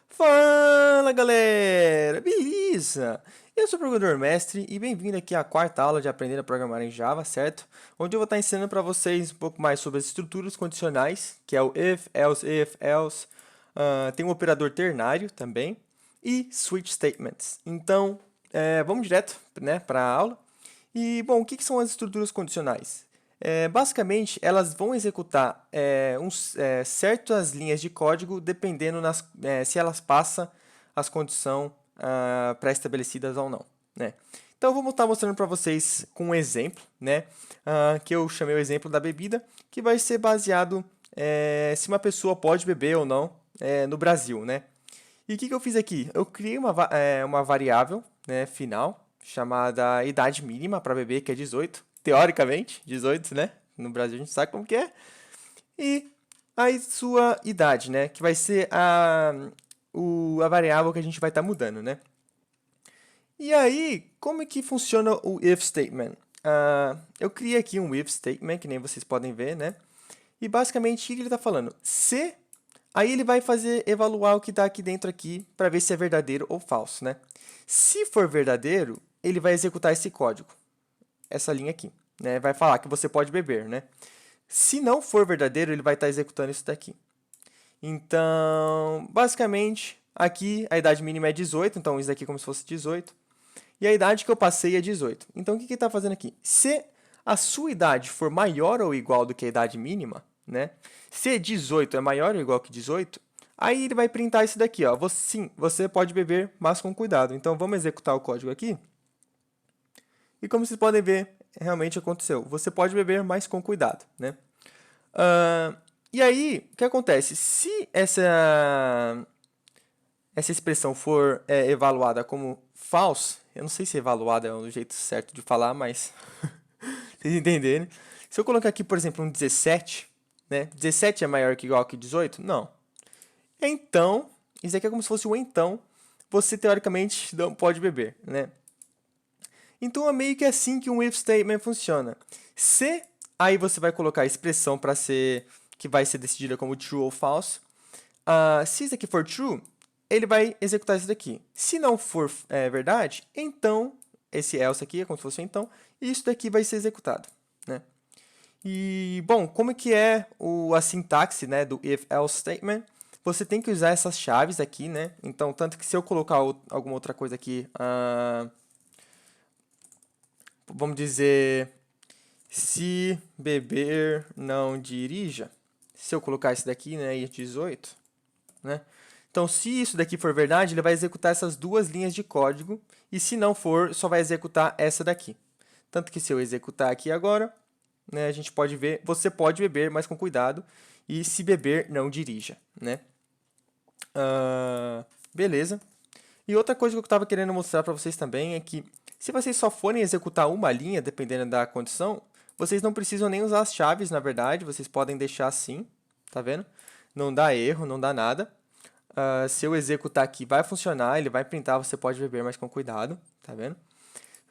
Fala galera, beleza? Eu sou o programador mestre e bem-vindo aqui à quarta aula de aprender a programar em Java, certo? Onde eu vou estar ensinando para vocês um pouco mais sobre as estruturas condicionais, que é o if, else, tem um operador ternário também e switch statements. Então, vamos direto, né, para a aula. E, bom, o que são as estruturas condicionais? Basicamente, elas vão executar certas linhas de código dependendo se elas passam as condições pré-estabelecidas ou não, né? Então, eu vou estar mostrando para vocês com um exemplo, né? Que eu chamei o exemplo da bebida, que vai ser baseado se uma pessoa pode beber ou não no Brasil, né? E o que eu fiz aqui? Eu criei uma variável, né, final, chamada idade mínima para beber, que é 18. Teoricamente, 18, né? No Brasil a gente sabe como que é. E a sua idade, né? Que vai ser a variável que a gente vai estar mudando, né? E aí, como é que funciona o if statement? Eu criei aqui um if statement, que nem vocês podem ver, né? E basicamente, o que ele está falando? Se Aí ele vai evaluar o que está aqui dentro aqui para ver se é verdadeiro ou falso, né? Se for verdadeiro, ele vai executar esse código, essa linha aqui, né? Vai falar que você pode beber, né? Se não for verdadeiro, ele vai estar executando isso daqui. Então, basicamente, aqui a idade mínima é 18, então isso daqui é como se fosse 18. E a idade que eu passei é 18. Então, o que ele está fazendo aqui? Se a sua idade for maior ou igual do que a idade mínima, né? Se 18 é maior ou igual que 18, aí ele vai printar isso daqui, ó. Sim, você pode beber, mas com cuidado. Então, vamos executar o código aqui. E como vocês podem ver, realmente aconteceu. Você pode beber, mas com cuidado, né? E aí, o que acontece? Se essa expressão for evaluada como false, eu não sei se evaluada é o jeito certo de falar, mas vocês entenderem. Se eu colocar aqui, por exemplo, um 17, né? 17 é maior que igual que 18? Não. Então, isso aqui é como se fosse um então, você teoricamente não pode beber, né? Então é meio que assim que um if statement funciona. Se aí você vai colocar a expressão para ser que vai ser decidida como true ou false. Se isso aqui for true, ele vai executar isso daqui. Se não for verdade, então esse else aqui é como se fosse então, e isso daqui vai ser executado, né? E, bom, como que é a sintaxe, né, do if-else statement? Você tem que usar essas chaves aqui, né? Então, tanto que se eu colocar alguma outra coisa aqui, vamos dizer, se beber não dirija. Se eu colocar esse daqui, né, e 18, né? Então, se isso daqui for verdade, ele vai executar essas duas linhas de código, e se não for, só vai executar essa daqui. Tanto que se eu executar aqui agora, né, a gente pode ver, você pode beber, mas com cuidado, e se beber, não dirija, né? Beleza. E outra coisa que eu estava querendo mostrar para vocês também é que, se vocês só forem executar uma linha, dependendo da condição, vocês não precisam nem usar as chaves, na verdade, vocês podem deixar assim, tá vendo? Não dá erro, não dá nada. Se eu executar aqui, vai funcionar, ele vai printar, você pode beber, mas com cuidado, tá vendo?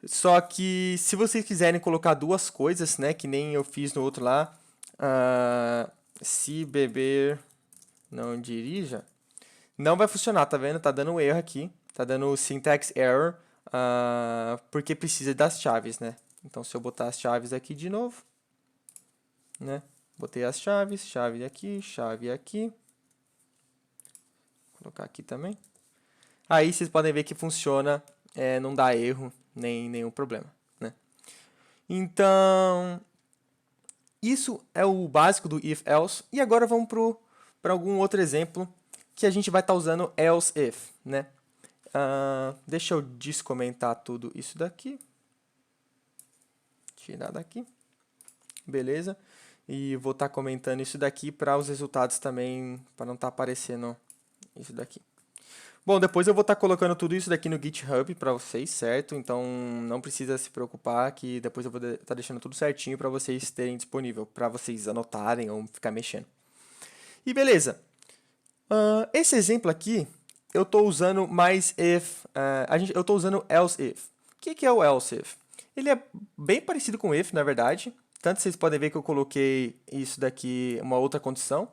Só que se vocês quiserem colocar duas coisas, né, que nem eu fiz no outro lá, se beber não dirija, não vai funcionar, tá vendo? Tá dando um erro aqui, tá dando syntax error, porque precisa das chaves, né? Então, se eu botar as chaves aqui de novo, né? Botei as chaves, chave aqui, vou colocar aqui também. Aí vocês podem ver que funciona, não dá erro, nem nenhum problema, né? Então, isso é o básico do if-else. E agora vamos para algum outro exemplo que a gente vai estar usando else-if, né? Deixa eu descomentar tudo isso daqui. Tirar daqui. Beleza. E vou estar comentando isso daqui para os resultados também, para não estar aparecendo isso daqui. Bom, depois eu vou estar colocando tudo isso daqui no GitHub para vocês, certo? Então não precisa se preocupar que depois eu vou estar deixando tudo certinho para vocês terem disponível, para vocês anotarem ou ficar mexendo. E beleza. Esse exemplo aqui, eu estou usando mais if, eu estou usando else if. O que é o else if? Ele é bem parecido com if, na verdade. Tanto vocês podem ver que eu coloquei isso daqui, uma outra condição.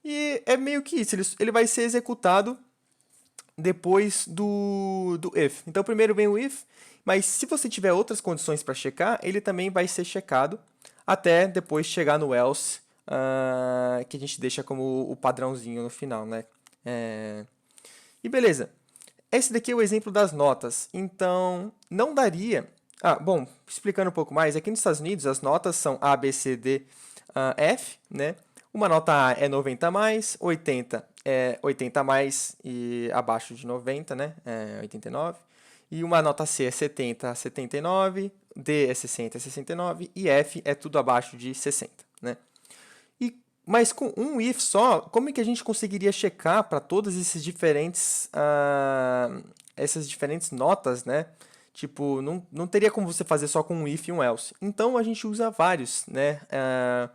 E é meio que isso, ele vai ser executado depois do if. Então, primeiro vem o if, mas se você tiver outras condições para checar, ele também vai ser checado até depois chegar no else, que a gente deixa como o padrãozinho no final, né? E beleza. Esse daqui é o exemplo das notas. Então, não daria... bom, explicando um pouco mais, aqui nos Estados Unidos as notas são A, B, C, D, F, né? Uma nota A é 90 a mais, 80 é 80 a mais e abaixo de 90, né? É 89. E uma nota C é 70 a 79, D é 60 a 69 e F é tudo abaixo de 60, né? Mas com um if só, como é que a gente conseguiria checar para todas essas diferentes notas, né? Tipo, não teria como você fazer só com um if e um else. Então, a gente usa vários, né? A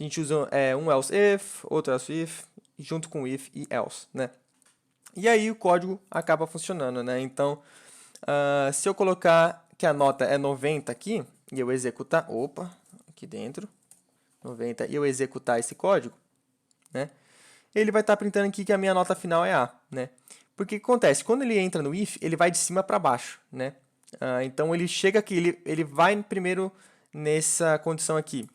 gente usa um else if, outro else if, junto com if e else, né? E aí o código acaba funcionando, né? Então, se eu colocar que a nota é 90 aqui, e eu executar... Opa, aqui dentro... 90 e eu executar esse código, né, ele vai estar printando aqui que a minha nota final é A, né? Porque o que acontece? Quando ele entra no if, ele vai de cima para baixo, né? Então ele chega aqui, ele vai primeiro nessa condição aqui.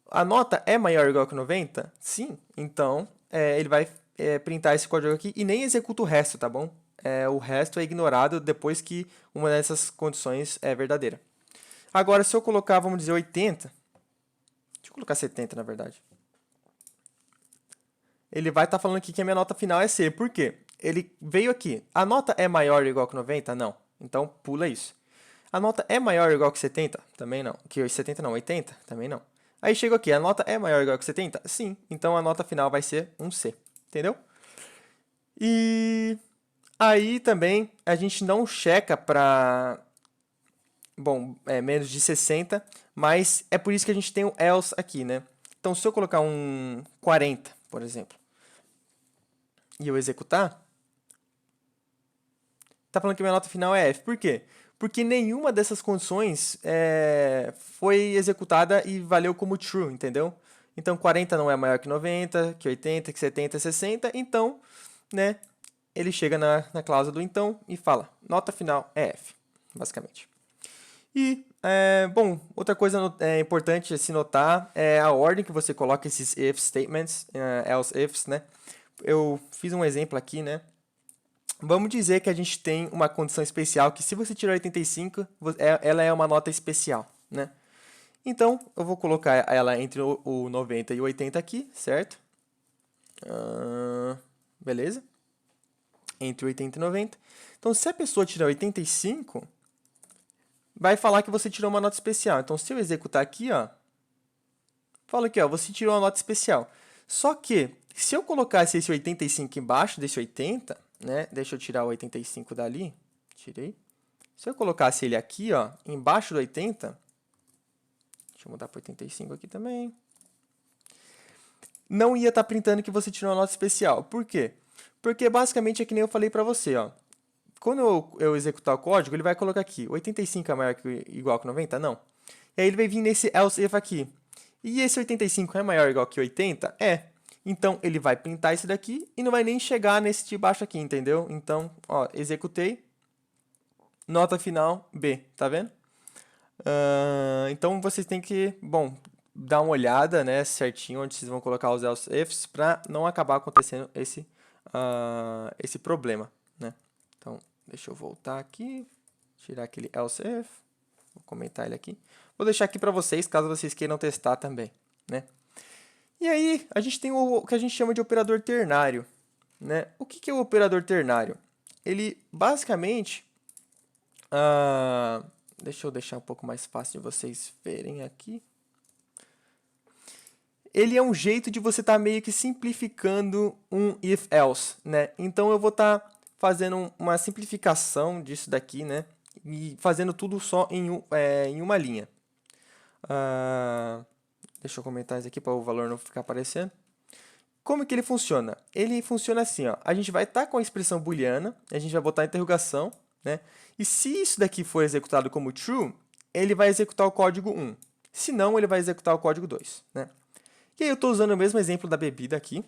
A nota é maior ou igual que 90? Sim. Então ele vai printar esse código aqui e nem executa o resto, tá bom? O resto é ignorado depois que uma dessas condições é verdadeira. Agora, se eu colocar, vamos dizer, 80... Deixa eu colocar 70, na verdade. Ele vai estar falando aqui que a minha nota final é C. Por quê? Ele veio aqui. A nota é maior ou igual que 90? Não. Então, pula isso. A nota é maior ou igual que 70? Também não. Que 70 não, 80? Também não. Aí chego aqui. A nota é maior ou igual que 70? Sim. Então, a nota final vai ser um C. Entendeu? E aí também a gente não checa para... Bom, menos de 60, mas é por isso que a gente tem o else aqui, né? Então, se eu colocar um 40, por exemplo, e eu executar, tá falando que minha nota final é F. Por quê? Porque nenhuma dessas condições foi executada e valeu como true, entendeu? Então, 40 não é maior que 90, que 80, que 70, 60. Então, né, ele chega na cláusula do então e fala, nota final é F, basicamente. E, bom, outra coisa importante a se notar é a ordem que você coloca esses if statements, else ifs, né? Eu fiz um exemplo aqui, né? Vamos dizer que a gente tem uma condição especial que se você tirar 85, ela é uma nota especial, né? Então, eu vou colocar ela entre o 90 e o 80 aqui, certo? Beleza? Entre 80 e 90. Então, se a pessoa tirar 85... vai falar que você tirou uma nota especial. Então, se eu executar aqui, ó, fala aqui, ó, você tirou uma nota especial. Só que, se eu colocasse esse 85 embaixo desse 80, né, deixa eu tirar o 85 dali, tirei. Se eu colocasse ele aqui, ó, embaixo do 80, deixa eu mudar para 85 aqui também, não ia estar printando que você tirou uma nota especial. Por quê? Porque basicamente é que nem eu falei para você, ó. Quando eu executar o código, ele vai colocar aqui, 85 é maior que igual que 90? Não. E aí ele vai vir nesse else if aqui. E esse 85 é maior ou igual que 80? É. Então, ele vai printar isso daqui e não vai nem chegar nesse de baixo aqui, entendeu? Então, ó, executei, nota final B, tá vendo? Então, vocês têm que, bom, dar uma olhada, né, certinho onde vocês vão colocar os else ifs para não acabar acontecendo esse problema, né? Então, deixa eu voltar aqui, tirar aquele else if, vou comentar ele aqui. Vou deixar aqui para vocês, caso vocês queiram testar também, né? E aí, a gente tem o que a gente chama de operador ternário, né? O que é o operador ternário? Ele, basicamente, deixa eu deixar um pouco mais fácil de vocês verem aqui. Ele é um jeito de você estar meio que simplificando um if-else, né? Então, eu vou estar fazendo uma simplificação disso daqui, né? E fazendo tudo só em uma linha. Deixa eu comentar isso aqui para o valor não ficar aparecendo. Como que ele funciona? Ele funciona assim, ó. A gente vai estar com a expressão booleana, a gente vai botar a interrogação, né? E se isso daqui for executado como true, ele vai executar o código 1. Se não, ele vai executar o código 2, né? E aí eu estou usando o mesmo exemplo da bebida aqui.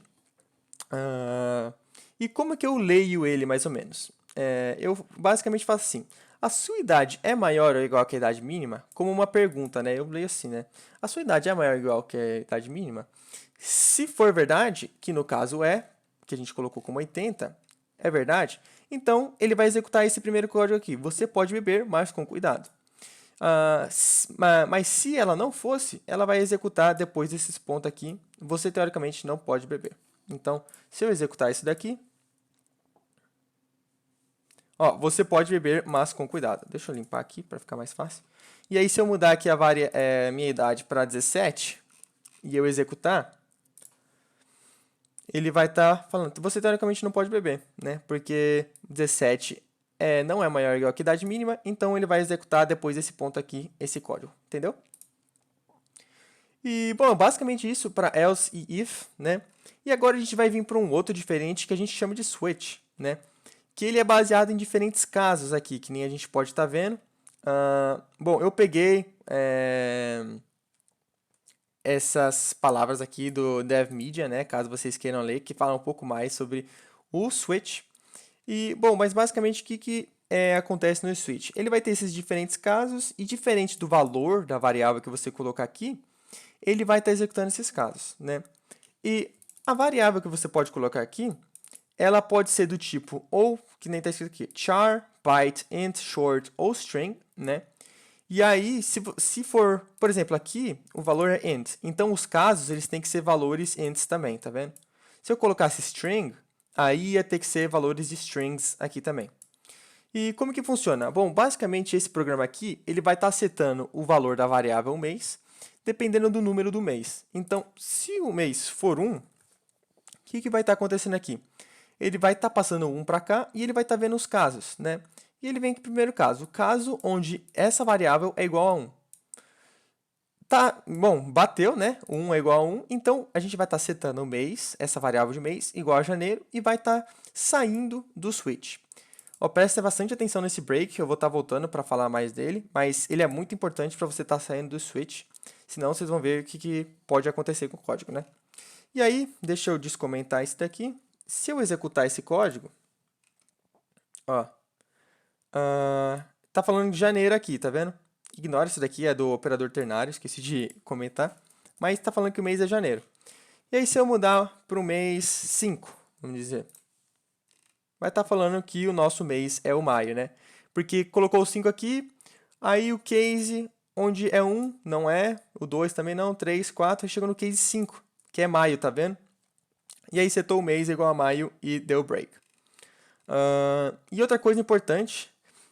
E como que eu leio ele, mais ou menos? eu basicamente faço assim. A sua idade é maior ou igual que a idade mínima? Como uma pergunta, né? Eu leio assim, né? A sua idade é maior ou igual que a idade mínima? Se for verdade, que no caso é, que a gente colocou como 80, é verdade, então ele vai executar esse primeiro código aqui. Você pode beber, mas com cuidado. Mas se ela não fosse, ela vai executar depois desses pontos aqui. Você, teoricamente, não pode beber. Então, se eu executar isso daqui, ó, você pode beber, mas com cuidado. Deixa eu limpar aqui para ficar mais fácil. E aí, se eu mudar aqui a minha idade para 17 e eu executar, ele vai estar falando, você teoricamente não pode beber, né? Porque 17 não é maior ou igual que a idade mínima, então ele vai executar depois desse ponto aqui, esse código, entendeu? E, bom, basicamente isso para else e if, né? E agora a gente vai vir para um outro diferente que a gente chama de switch, né? Que ele é baseado em diferentes casos aqui, que nem a gente pode estar vendo. Bom, eu peguei essas palavras aqui do DevMedia, né? Caso vocês queiram ler, que falam um pouco mais sobre o switch. E, bom, mas basicamente o que acontece no switch? Ele vai ter esses diferentes casos e diferente do valor da variável que você colocar aqui, ele vai estar executando esses casos, né? E a variável que você pode colocar aqui, ela pode ser do tipo, ou, que nem está escrito aqui, char, byte, int, short ou string, né? E aí, se for, por exemplo, aqui, o valor é int. Então, os casos, eles têm que ser valores ints também, tá vendo? Se eu colocasse string, aí ia ter que ser valores de strings aqui também. E como que funciona? Bom, basicamente esse programa aqui, ele vai estar setando o valor da variável mês, dependendo do número do mês. Então, se o mês for 1, o que vai estar acontecendo aqui? Ele vai estar passando 1 para cá e ele vai estar vendo os casos, né? E ele vem aqui primeiro caso, o caso onde essa variável é igual a 1. Tá, bom, bateu, né? 1 é igual a 1, então a gente vai estar setando o mês, essa variável de mês, igual a janeiro, e vai estar saindo do switch. Ó, presta bastante atenção nesse break, eu vou estar voltando para falar mais dele, mas ele é muito importante para você estar saindo do switch, senão vocês vão ver o que pode acontecer com o código, né? E aí, deixa eu descomentar isso daqui. Se eu executar esse código, ó, tá falando de janeiro aqui, tá vendo? Ignora isso daqui, é do operador ternário, esqueci de comentar. Mas tá falando que o mês é janeiro. E aí, se eu mudar para o mês 5, vamos dizer, vai estar falando que o nosso mês é o maio, né? Porque colocou o 5 aqui, aí o case onde é 1 não é, o 2 também não, 3, 4, e chegou no case 5, que é maio, tá vendo? E aí setou o mês igual a maio e deu break. E outra coisa importante,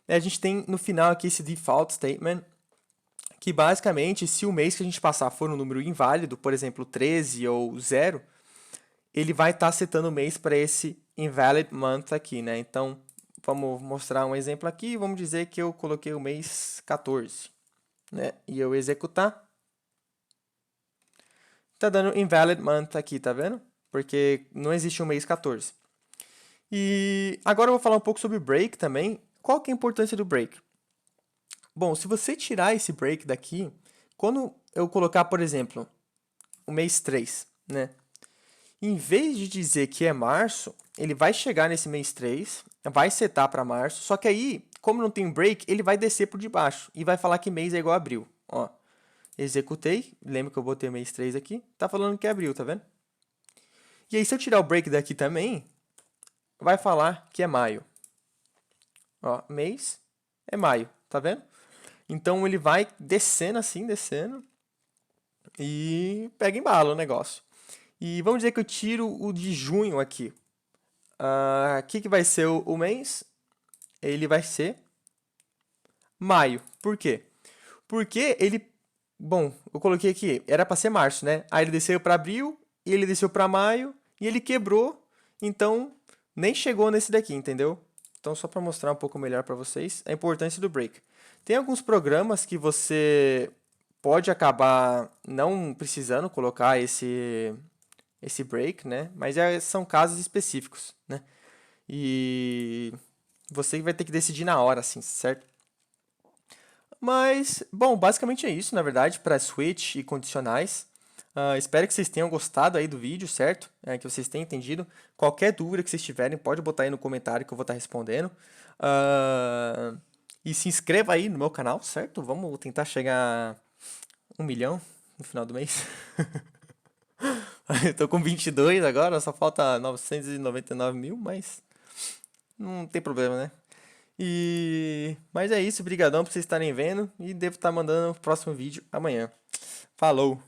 a gente tem no final aqui esse default statement, que basicamente, se o mês que a gente passar for um número inválido, por exemplo, 13 ou 0, ele vai estar setando o mês para esse invalid month aqui, né? Então, vamos mostrar um exemplo aqui, vamos dizer que eu coloquei o mês 14, né? E eu executar, tá dando invalid month aqui, tá vendo? Porque não existe um mês 14. E agora eu vou falar um pouco sobre break também. Qual que é a importância do break? Bom, se você tirar esse break daqui, quando eu colocar, por exemplo, o mês 3, né? Em vez de dizer que é março, ele vai chegar nesse mês 3, vai setar para março, só que aí, como não tem break, ele vai descer por debaixo e vai falar que mês é igual a abril. Ó, executei, lembra que eu botei o mês 3 aqui, tá falando que é abril, tá vendo? E aí, se eu tirar o break daqui também, vai falar que é maio. Ó, mês é maio, tá vendo? Então ele vai descendo assim, descendo, e pega embalo o negócio. E vamos dizer que eu tiro o de junho aqui. Que vai ser o mês? Ele vai ser maio. Por quê? Porque ele, bom, eu coloquei aqui, era para ser março, né? Aí ele desceu para abril, e ele desceu para maio, e ele quebrou, então nem chegou nesse daqui, entendeu? Então, só para mostrar um pouco melhor para vocês a importância do break. Tem alguns programas que você pode acabar não precisando colocar esse break, né? Mas são casos específicos, né? E você vai ter que decidir na hora, assim, certo? Mas, bom, basicamente é isso, na verdade, para switch e condicionais. Espero que vocês tenham gostado aí do vídeo, certo? Que vocês tenham entendido. Qualquer dúvida que vocês tiverem, pode botar aí no comentário que eu vou estar respondendo. Ah, e se inscreva aí no meu canal, certo? Vamos tentar chegar a 1 milhão no final do mês. Eu tô com 22 agora, só falta 999 mil, mas não tem problema, né? Mas é isso, brigadão por vocês estarem vendo e devo estar mandando o próximo vídeo amanhã. Falou!